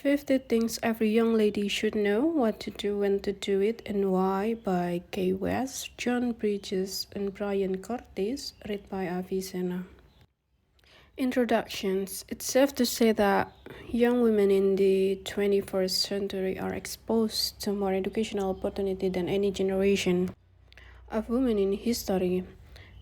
50 Things Every Young Lady Should Know What to Do, When to Do It, and Why by Kay West, John Bridges, and Brian Curtis, read by Avicenna. Introductions. It's safe to say that young women in the 21st century are exposed to more educational opportunity than any generation of women in history.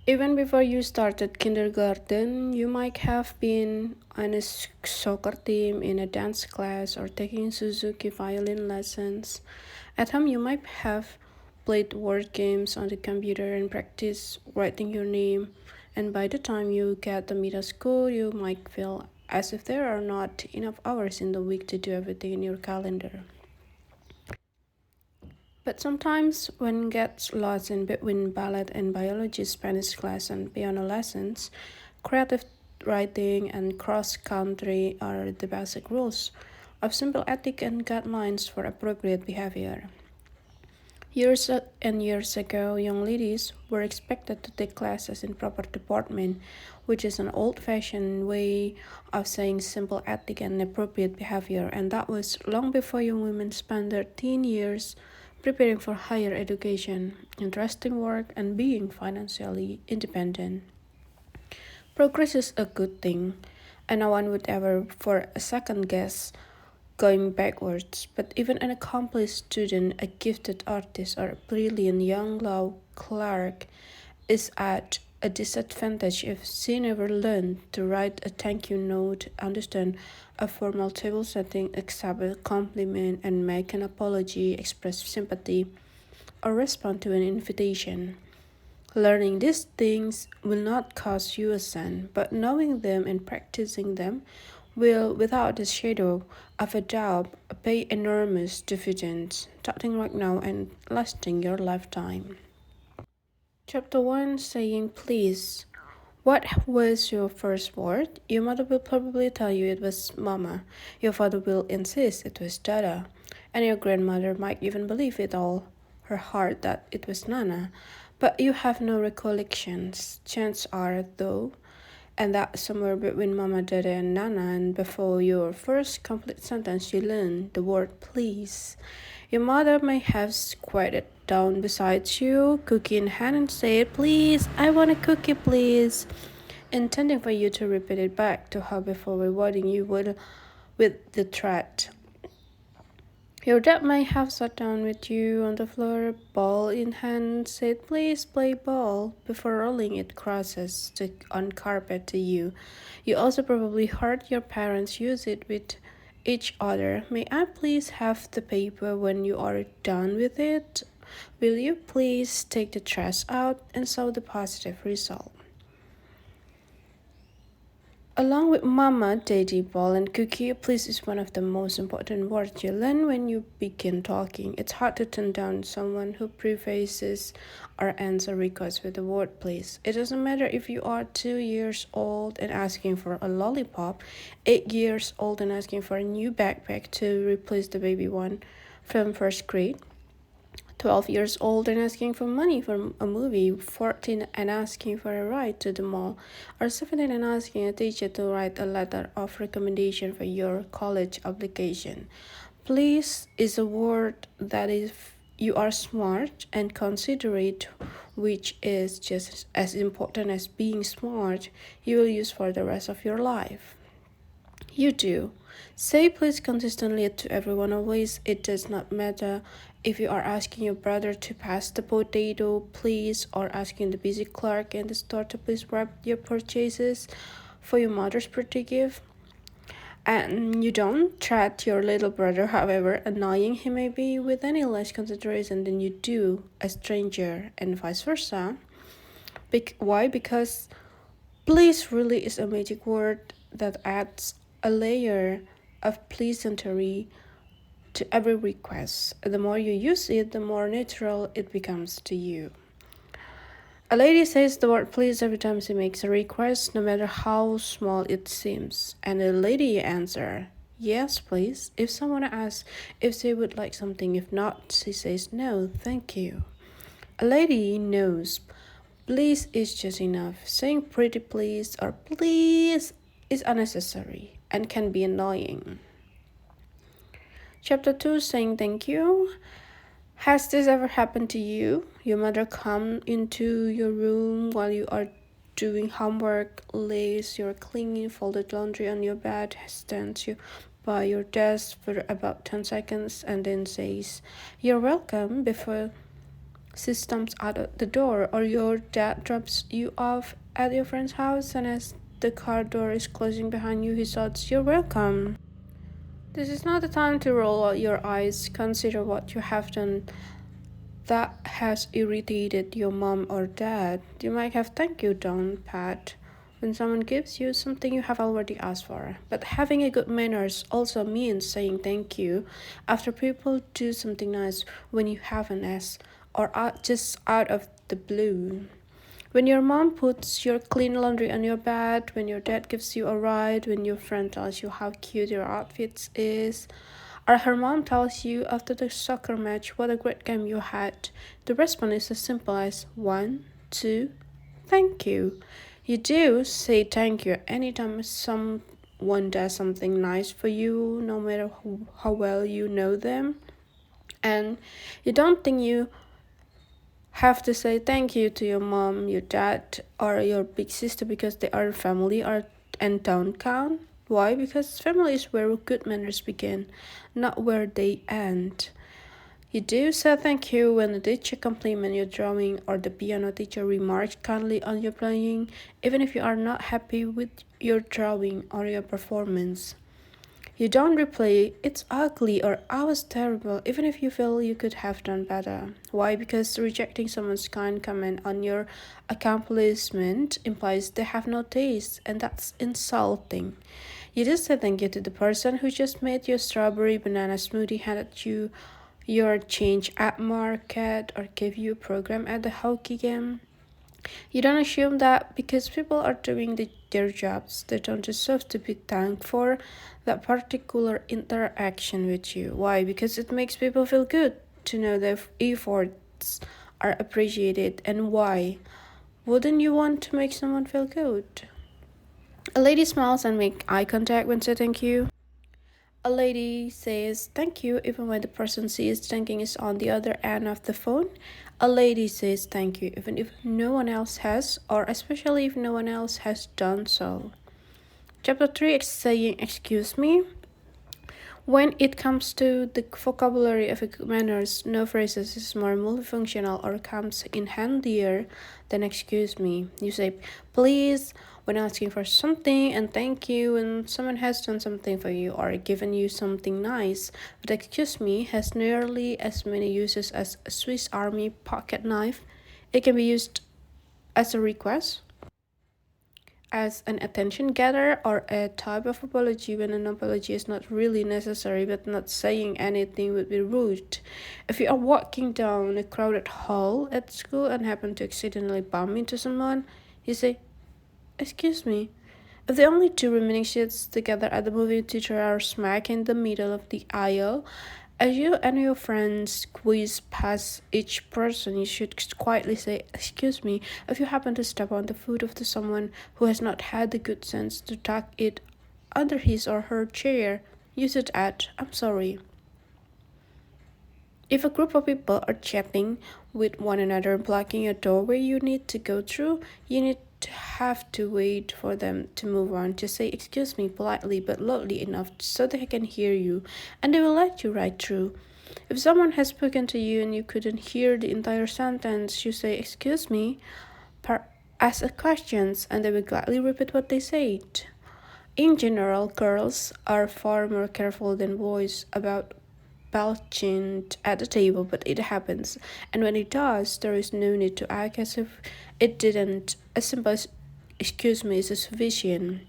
Even before you started kindergarten, you might have been on a soccer team, in a dance class, or taking Suzuki violin lessons. At home, you might have played word games on the computer and practiced writing your name. And by the time you get to middle school, you might feel as if there are not enough hours in the week to do everything in your calendar. But sometimes, one gets lost in between ballet and biology, Spanish class, and piano lessons, creative writing and cross country are the basic rules of simple ethic and guidelines for appropriate behavior. Years and years ago, young ladies were expected to take classes in proper deportment, which is an old fashioned way of saying simple ethic and appropriate behavior, and that was long before young women spent their teen years preparing for higher education, interesting work, and being financially independent. Progress is a good thing, and no one would ever for a second guess going backwards, but even an accomplished student, a gifted artist, or a brilliant young law clerk is at a disadvantage if she never learned to write a thank you note, understand a formal table setting, accept a compliment, and make an apology, express sympathy, or respond to an invitation. Learning these things will not cost you a cent, but knowing them and practicing them will, without a shadow of a doubt, pay enormous dividends, starting right now and lasting your lifetime. Chapter 1, Saying Please. What was your first word? Your mother will probably tell you it was mama. Your father will insist it was dada. And your grandmother might even believe with all her heart that it was nana. But you have no recollections. Chances are, though, and that somewhere between mama, dada, and nana, and before your first complete sentence, you learn the word please. Your mother may have squatted down beside you, cookie in hand, and said, "Please, I want a cookie, please," intending for you to repeat it back to her before rewarding you with the threat. Your dad may have sat down with you on the floor, ball in hand, said, "Please play ball," before rolling it crosses on carpet to you. You also probably heard your parents use it with each other. "May I please have the paper when you are done with it? Will you please take the trash out?" And so the positive result. Along with mama, daddy, ball, and cookie, please is one of the most important words you learn when you begin talking. It's hard to turn down someone who prefaces or ends a request with the word please. It doesn't matter if you are 2 years old and asking for a lollipop, 8 years old and asking for a new backpack to replace the baby one from first grade, 12 years old and asking for money for a movie, 14 and asking for a ride to the mall, or 17 and asking a teacher to write a letter of recommendation for your college application. Please is a word that if you are smart and considerate, which is just as important as being smart, you will use for the rest of your life. You do. Say please consistently to everyone always. It does not matter if you are asking your brother to pass the potato, please, or asking the busy clerk in the store to please wrap your purchases for your mother's birthday gift. And you don't treat your little brother, however annoying he may be, with any less consideration than you do a stranger, and vice versa. Why? Because please really is a magic word that adds a layer of pleasantry to every request. The more you use it, the more natural it becomes to you. A lady says the word please every time she makes a request, no matter how small it seems. And the lady answers, "Yes, please." If someone asks if they would like something, if not, she says, "No, thank you." A lady knows please is just enough. Saying pretty please or please is unnecessary and can be annoying. Chapter 2, saying thank you. Has this ever happened to you? Your mother come into your room while you are doing homework, lays your clean folded laundry on your bed, stands you by your desk for about 10 seconds, and then says, "You're welcome," before she stomps out of the door, or your dad drops you off at your friend's house, and as the car door is closing behind you, he shouts, "You're welcome." This is not the time to roll out your eyes. Consider what you have done that has irritated your mom or dad. You might have thank you down pat when someone gives you something you have already asked for. But having a good manners also means saying thank you after people do something nice when you haven't asked or just out of the blue. When your mom puts your clean laundry on your bed, when your dad gives you a ride, when your friend tells you how cute your outfit is, or her mom tells you after the soccer match what a great game you had, the response is as simple as one, two, thank you. You do say thank you anytime someone does something nice for you, no matter how well you know them. And you don't think you have to say thank you to your mom, your dad, or your big sister because they are family or and don't count. Why? Because family is where good manners begin, not where they end. You do say thank you when the teacher compliments your drawing or the piano teacher remarks kindly on your playing, even if you are not happy with your drawing or your performance. You don't replay, "It's ugly" or "I was terrible," even if you feel you could have done better. Why? Because rejecting someone's kind comment on your accomplishment implies they have no taste, and that's insulting. You just say thank you to the person who just made your strawberry banana smoothie, handed you your change at market, or gave you a program at the hockey game. You don't assume that because people are doing their jobs, they don't deserve to be thanked for that particular interaction with you. Why? Because it makes people feel good to know their efforts are appreciated. And why? Wouldn't you want to make someone feel good? A lady smiles and makes eye contact when saying thank you. A lady says thank you even when the person she is thanking is on the other end of the phone. A lady says thank you even if no one else has, or especially if no one else has done so. Chapter 3 is saying excuse me. When it comes to the vocabulary of manners, no phrases is more multifunctional or comes in handier than excuse me. You say please when asking for something and thank you when someone has done something for you or given you something nice. But excuse me has nearly as many uses as a Swiss Army pocket knife. It can be used as a request, as an attention getter, or a type of apology when an apology is not really necessary, but not saying anything would be rude. If you are walking down a crowded hall at school and happen to accidentally bump into someone, you say, "Excuse me." If the only two remaining seats together at the movie theater are smack in the middle of the aisle, as you and your friends squeeze past each person, you should quietly say, "Excuse me," if you happen to step on the foot of someone who has not had the good sense to tuck it under his or her chair. You should add, "I'm sorry." If a group of people are chatting with one another blocking a doorway you need to go through, you need to have to wait for them to move on. Just say excuse me politely but loudly enough so they can hear you, and they will let you right through. If someone has spoken to you and you couldn't hear the entire sentence, you say excuse me, ask a questions, and they will gladly repeat what they said. In general, girls are far more careful than boys about belching at the table, but it happens, and when it does, there is no need to act as if it didn't. A simple excuse me is sufficient.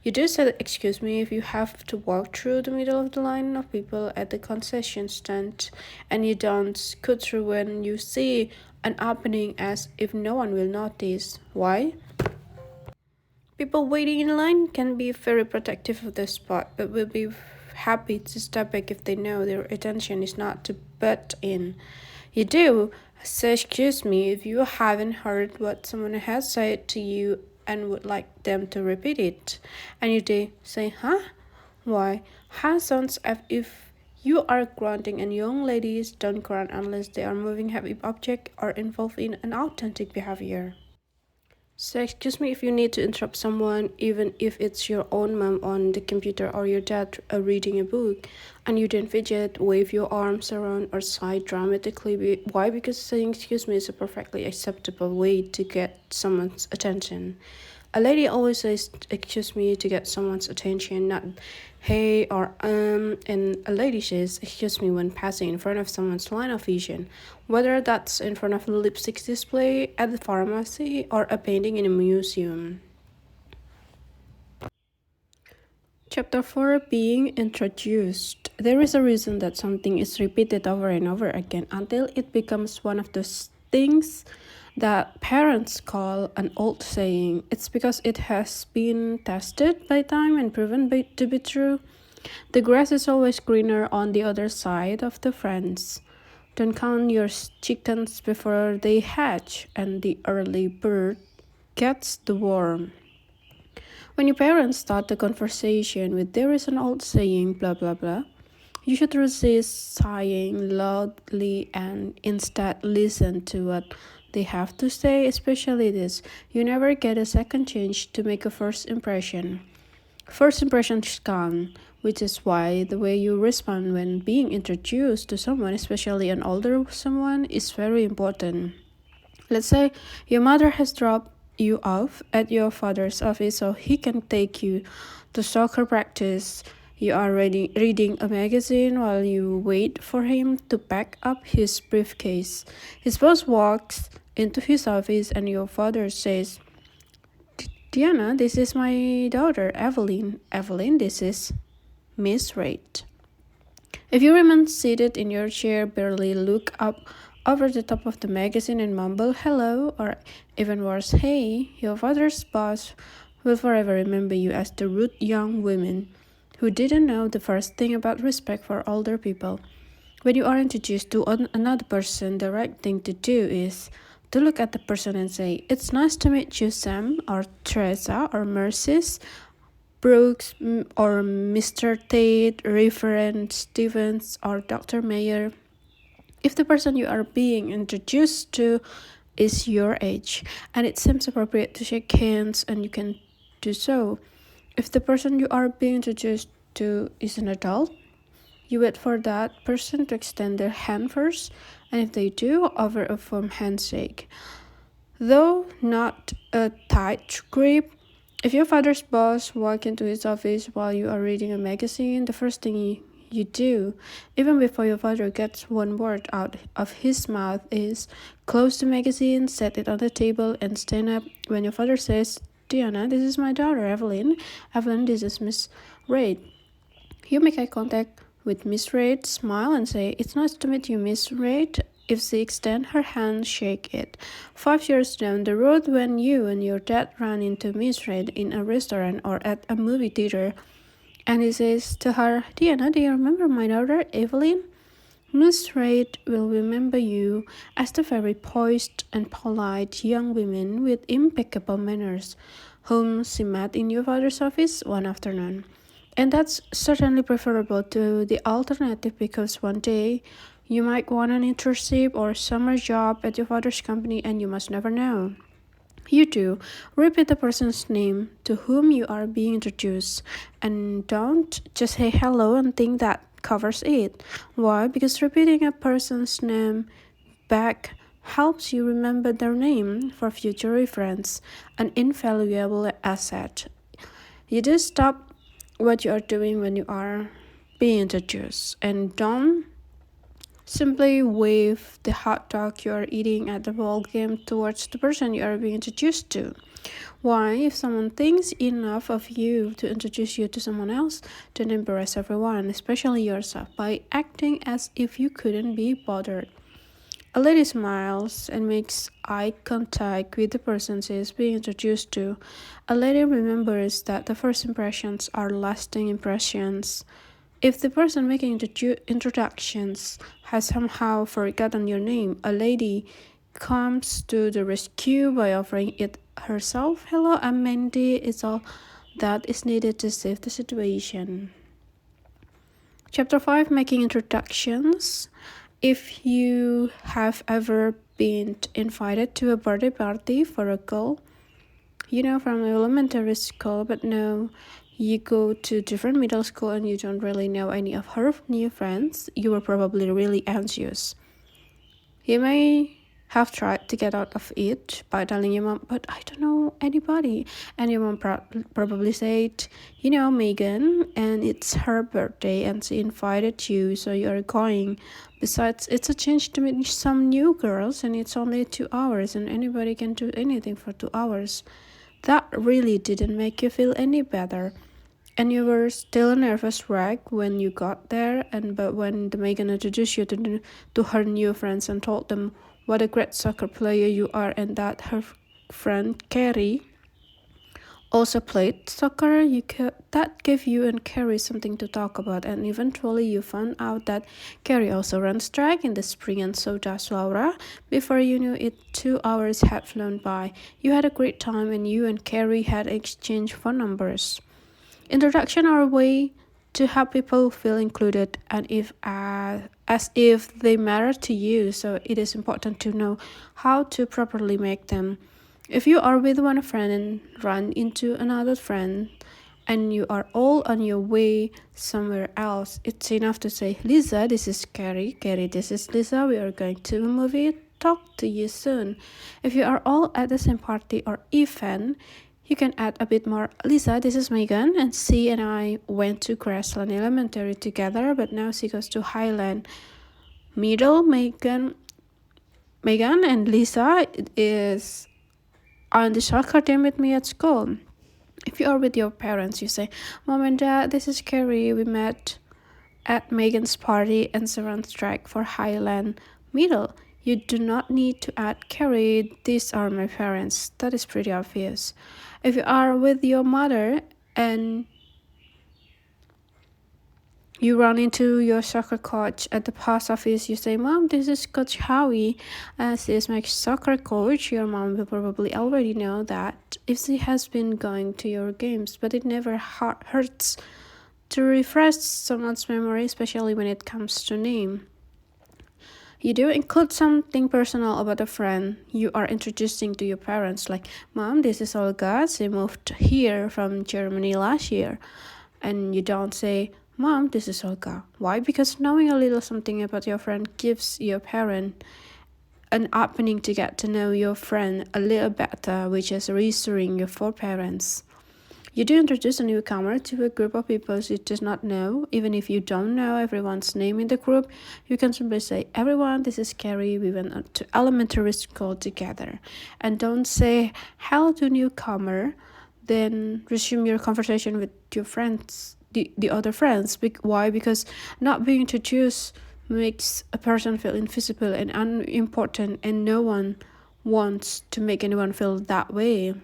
You do say excuse me if you have to walk through the middle of the line of people at the concession stand, and you don't scoot through when you see an opening as if no one will notice. Why? People waiting in line can be very protective of their spot, but will be happy to step back if they know their attention is not to butt in. You do say excuse me if you haven't heard what someone has said to you and would like them to repeat it. And you do say, huh? Why? Huh sounds as if You are grunting, and young ladies don't grunt unless they are moving heavy object or involved in an authentic behavior. So excuse me if you need to interrupt someone, even if it's your own mom on the computer or your dad reading a book, and you don't fidget, wave your arms around, or sigh dramatically. Why? Because saying excuse me is a perfectly acceptable way to get someone's attention. A lady always says excuse me to get someone's attention, not hey or and a lady says excuse me when passing in front of someone's line of vision, whether that's in front of a lipstick display at the pharmacy or a painting in a museum. Chapter 4, Being Introduced. There is a reason that something is repeated over and over again until it becomes one of those things that parents call an old saying. It's because it has been tested by time and proven to be true. The grass is always greener on the other side of the fence. Don't count your chickens before they hatch, and the early bird gets the worm. When your parents start the conversation with there is an old saying, blah blah blah, you should resist sighing loudly and instead listen to what they have to say, especially this. You never get a second chance to make a first impression. First impressions count, which is why the way you respond when being introduced to someone, especially an older someone, is very important. Let's say your mother has dropped you off at your father's office so he can take you to soccer practice. You are reading a magazine while you wait for him to pack up his briefcase. His boss walks into his office and your father says, Diana, this is my daughter, Evelyn. Evelyn, this is Miss Reid. If you remain seated in your chair, barely look up over the top of the magazine and mumble hello, or even worse, hey, your father's boss will forever remember you as the rude young woman who didn't know the first thing about respect for older people. When you are introduced to another person, the right thing to do is to look at the person and say, it's nice to meet you, Sam, or Teresa, or Mercedes, Brooks, or Mr. Tate, Reverend Stevens, or Dr. Mayer. If the person you are being introduced to is your age and it seems appropriate to shake hands, and you can do so. If the person you are being introduced to is an adult, you wait for that person to extend their hand first, and if they do, offer a firm handshake. Though not a tight grip. If your father's boss walks into his office while you are reading a magazine, the first thing you do, even before your father gets one word out of his mouth, is close the magazine, set it on the table, and stand up when your father says, Diana, this is my daughter, Evelyn. Evelyn, this is Miss Reid. You make eye contact with Miss Reid, smile, and say, it's nice to meet you, Miss Reid. If she extends her hand, shake it. 5 years down the road, when you and your dad run into Miss Reid in a restaurant or at a movie theater, and he says to her, Diana, do you remember my daughter, Evelyn? Miss Reid will remember you as the very poised and polite young woman with impeccable manners whom she met in your father's office one afternoon. And that's certainly preferable to the alternative, because one day you might want an internship or summer job at your father's company and you must never know. You do. Repeat the person's name to whom you are being introduced, and don't just say hello and think that covers it. Why? Because repeating a person's name back helps you remember their name for future reference, an invaluable asset. You just stop what you are doing when you are being introduced, and don't simply wave the hot dog you are eating at the ball game towards the person you are being introduced to. Why? If someone thinks enough of you to introduce you to someone else, don't embarrass everyone, especially yourself, by acting as if you couldn't be bothered. A lady smiles and makes eye contact with the person she is being introduced to. A lady remembers that the first impressions are lasting impressions. If the person making introductions has somehow forgotten your name, a lady comes to the rescue by offering it herself. Hello, I'm Mandy. It's all that is needed to save the situation. Chapter 5, Making Introductions. If you have ever been invited to a birthday party for a girl, from elementary school, but now you go to different middle school and you don't really know any of her new friends, you were probably really anxious. You may have tried to get out of it by telling your mom, but I don't know anybody. And your mom probably said, Megan, and it's her birthday and she invited you, so you're going. Besides, it's a chance to meet some new girls and it's only 2 hours and anybody can do anything for 2 hours. That really didn't make you feel any better. And you were still a nervous wreck when you got there, but when the Megan introduced you to her new friends and told them what a great soccer player you are and that her friend Carrie also played soccer, that gave you and Carrie something to talk about, and eventually you found out that Carrie also runs track in the spring and so does Laura. Before you knew it, 2 hours had flown by. You had a great time and you and Carrie had exchanged phone numbers. Introduction are a way to help people feel included and as if they matter to you, so it is important to know how to properly make them. If you are with one friend and run into another friend and you are all on your way somewhere else, it's enough to say, Lisa, this is Carrie. Carrie, this is Lisa. We are going to a movie. Talk to you soon. If you are all at the same party or event, you can add a bit more. Lisa, this is Megan, and she and I went to Grassland Elementary together, but now she goes to Highland Middle. Megan and Lisa is on the soccer team with me at school. If you are with your parents, you say, Mom and Dad, this is Carrie. We met at Megan's party and surround track for Highland Middle. You do not need to add Carrie, these are my parents. That is pretty obvious. If you are with your mother and you run into your soccer coach at the post office, you say, Mom, this is Coach Howie. As is my soccer coach, your mom will probably already know that if she has been going to your games, but it never hurts to refresh someone's memory, especially when it comes to name. You do include something personal about a friend you are introducing to your parents, like, Mom, this is Olga. She moved here from Germany last year. And you don't say, Mom, this is Olga. Why? Because knowing a little something about your friend gives your parent an opening to get to know your friend a little better, which is reassuring your four parents. You do introduce a newcomer to a group of people you do not know. Even if you don't know everyone's name in the group, you can simply say, everyone, this is Carrie. We went to elementary school together. And don't say, hello to newcomer. Then resume your conversation with your friends, the other friends. Why? Because not being introduced makes a person feel invisible and unimportant, and no one wants to make anyone feel that way.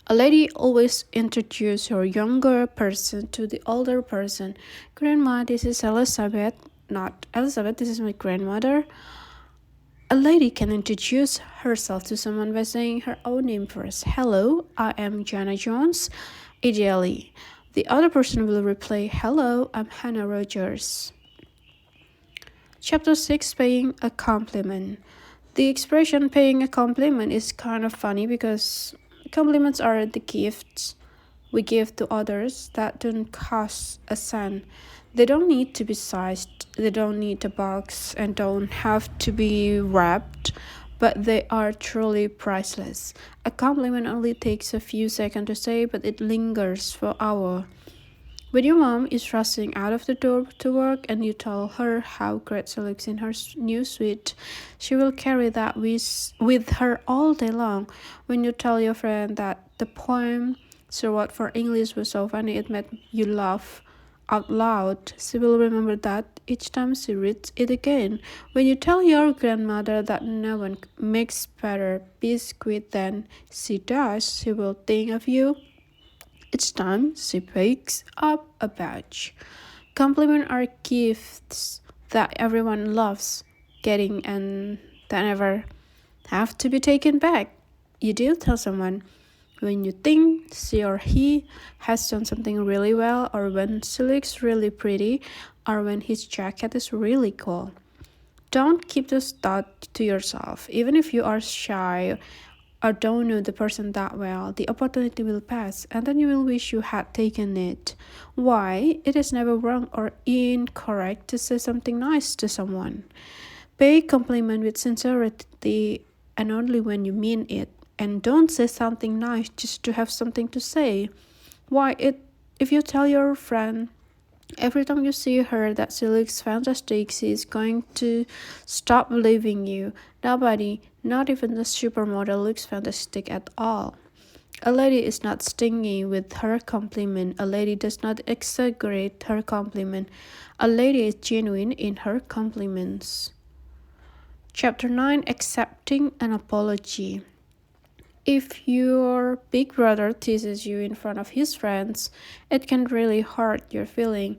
A lady always introduces her younger person to the older person. Grandma, this is Elizabeth. Not Elizabeth, this is my grandmother. A lady can introduce herself to someone by saying her own name first. Hello, I am Jana Jones. Ideally, the other person will reply, hello, I'm Hannah Rogers. Chapter 6, Paying a Compliment. The expression paying a compliment is kind of funny because compliments are the gifts we give to others that don't cost a cent. They don't need to be sized, they don't need a box, and don't have to be wrapped, but they are truly priceless. A compliment only takes a few seconds to say, but it lingers for hours. When your mom is rushing out of the door to work and you tell her how great she looks in her new suit, she will carry that with her all day long. When you tell your friend that the poem she wrote for English was so funny it made you laugh out loud, she will remember that each time she reads it again. When you tell your grandmother that no one makes better biscuit than she does, she will think of you each time she picks up a batch. Compliments are gifts that everyone loves getting and that never have to be taken back. You do tell someone, When you think she or he has done something really well, or when she looks really pretty, or when his jacket is really cool. Don't keep this thought to yourself. Even if you are shy or don't know the person that well, the opportunity will pass and then you will wish you had taken it. Why? It is never wrong or incorrect to say something nice to someone. Pay compliment with sincerity and only when you mean it. And don't say something nice just to have something to say. Why? If you tell your friend every time you see her that she looks fantastic, she is going to stop believing you. Nobody, not even the supermodel, looks fantastic at all. A lady is not stingy with her compliment. A lady does not exaggerate her compliment. A lady is genuine in her compliments. Chapter 9, Accepting an Apology. If your big brother teases you in front of his friends, it can really hurt your feeling.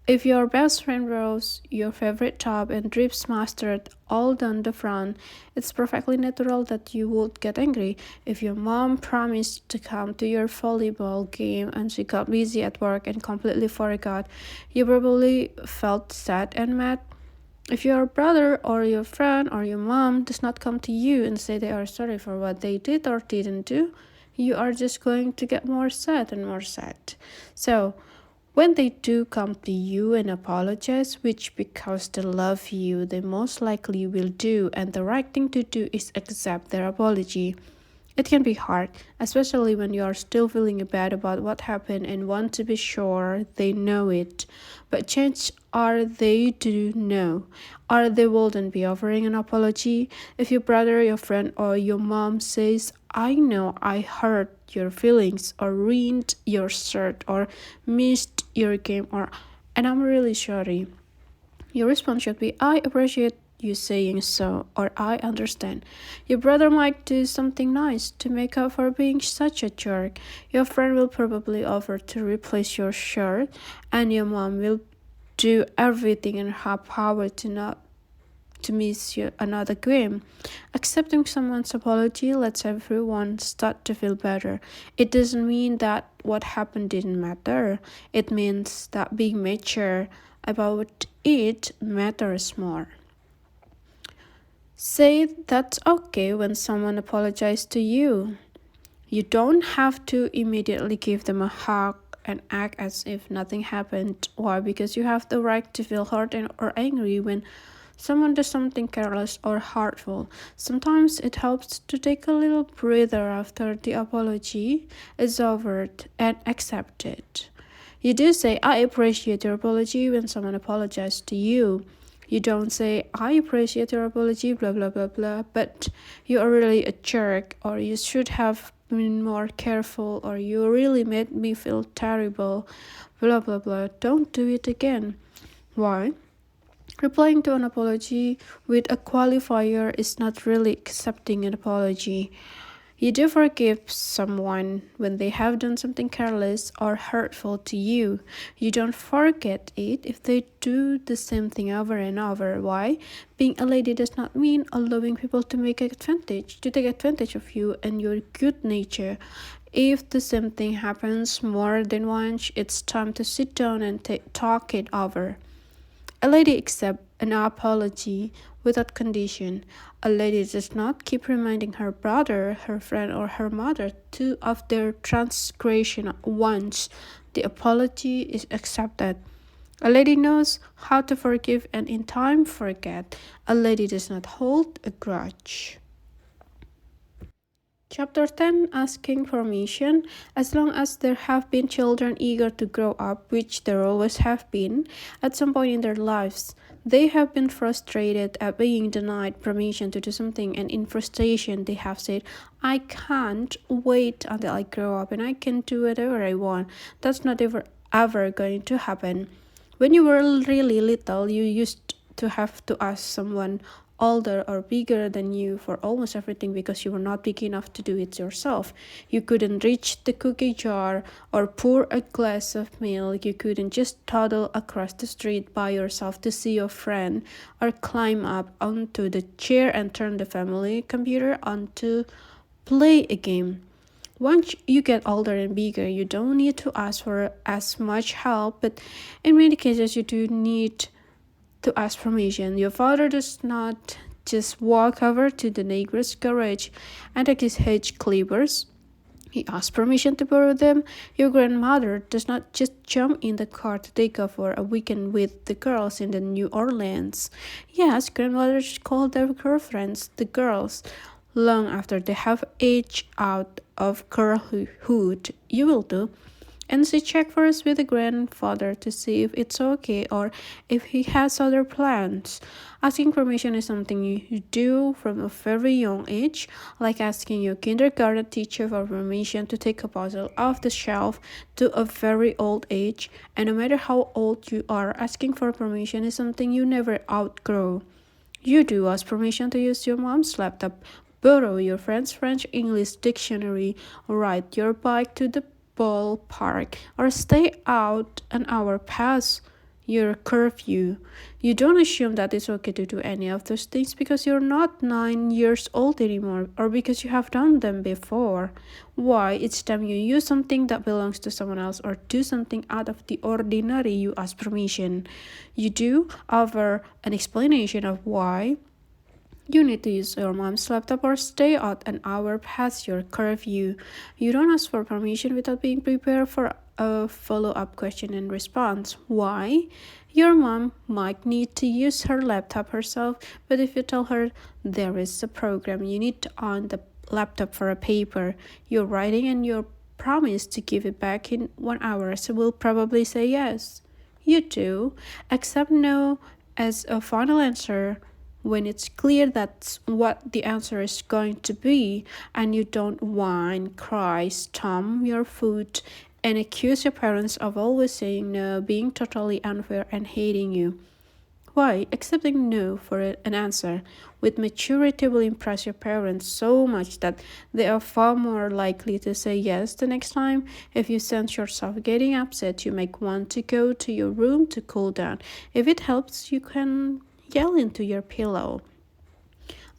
If your best friend wears your favorite top and drips mustard all down the front, it's perfectly natural that you would get angry. If your mom promised to come to your volleyball game and she got busy at work and completely forgot, you probably felt sad and mad. If your brother or your friend or your mom does not come to you and say they are sorry for what they did or didn't do, you are just going to get more sad and more sad. So, when they do come to you and apologize, which because they love you, they most likely will do, and the right thing to do is accept their apology. It can be hard, especially when you are still feeling bad about what happened and want to be sure they know it. But chances are they do know, or they wouldn't be offering an apology. If your brother, your friend, or your mom says, I know I hurt your feelings, or ruined your shirt, or missed your game, or and I'm really sorry. Your response should be, I appreciate you saying so, or I understand. Your brother might do something nice to make up for being such a jerk. Your friend will probably offer to replace your shirt, and your mom will do everything in her power to miss you another game. Accepting someone's apology lets everyone start to feel better. It doesn't mean that what happened didn't matter. It means that being mature about it matters more. Say that's okay when someone apologizes to you. You don't have to immediately give them a hug and act as if nothing happened. Why? Because you have the right to feel hurt or angry when someone does something careless or hurtful. Sometimes it helps to take a little breather after the apology is over and accept it. You do say, I appreciate your apology when someone apologizes to you. You don't say, I appreciate your apology, blah, blah, blah, blah, but you are really a jerk, or you should have been more careful, or you really made me feel terrible, blah, blah, blah. Don't do it again. Why? Replying to an apology with a qualifier is not really accepting an apology. You do forgive someone when they have done something careless or hurtful to you. You don't forget it if they do the same thing over and over. Why? Being a lady does not mean allowing people to take advantage of you and your good nature. If the same thing happens more than once, it's time to sit down and talk it over. A lady accepts an apology without condition. A lady does not keep reminding her brother, her friend, or her mother of their transgression once the apology is accepted. A lady knows how to forgive and in time forget. A lady does not hold a grudge. Chapter 10, Asking Permission. As long as there have been children eager to grow up, which there always have been, at some point in their lives, they have been frustrated at being denied permission to do something, and in frustration, they have said, I can't wait until I grow up and I can do whatever I want. That's not ever going to happen. When you were really little, you used to have to ask someone older or bigger than you for almost everything because you were not big enough to do it yourself. You couldn't reach the cookie jar or pour a glass of milk. You couldn't just toddle across the street by yourself to see your friend or climb up onto the chair and turn the family computer on to play a game. Once you get older and bigger, you don't need to ask for as much help, but in many cases, you do need to ask permission. Your father does not just walk over to the neighbor's garage and take his hedge clippers. He asks permission to borrow them. Your grandmother does not just jump in the car to take off for a weekend with the girls in the New Orleans. Yes, grandmothers call their girlfriends the girls long after they have aged out of girlhood. You will do. And she check first with the grandfather to see if it's okay or if he has other plans. Asking permission is something you do from a very young age, like asking your kindergarten teacher for permission to take a puzzle off the shelf to a very old age. And no matter how old you are, asking for permission is something you never outgrow. You do ask permission to use your mom's laptop, borrow your friend's French English dictionary, ride your bike to the ballpark, or stay out an hour past your curfew. You don't assume that it's okay to do any of those things because you're not 9 years old anymore or because you have done them before. Why? Each time you use something that belongs to someone else or do something out of the ordinary, you ask permission. You do offer an explanation of why you need to use your mom's laptop or stay out an hour past your curfew. You don't ask for permission without being prepared for a follow-up question and response. Why? Your mom might need to use her laptop herself, but if you tell her there is a program you need to on the laptop for a paper you're writing and you promise to give it back in 1 hour, she will probably say yes. You do, accept no as a final answer when it's clear that's what the answer is going to be, and you don't whine, cry, stomp your foot, and accuse your parents of always saying no, being totally unfair, and hating you. Why? Accepting no for an answer with maturity will impress your parents so much that they are far more likely to say yes the next time. If you sense yourself getting upset, you might want to go to your room to cool down. If it helps, you can yell into your pillow.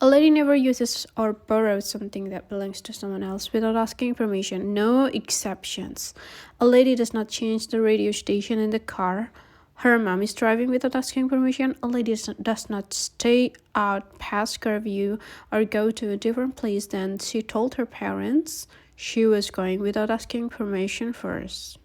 A lady never uses or borrows something that belongs to someone else without asking permission. No exceptions. A lady does not change the radio station in the car her mom is driving without asking permission. A lady does not stay out past curfew or go to a different place than she told her parents she was going without asking permission first.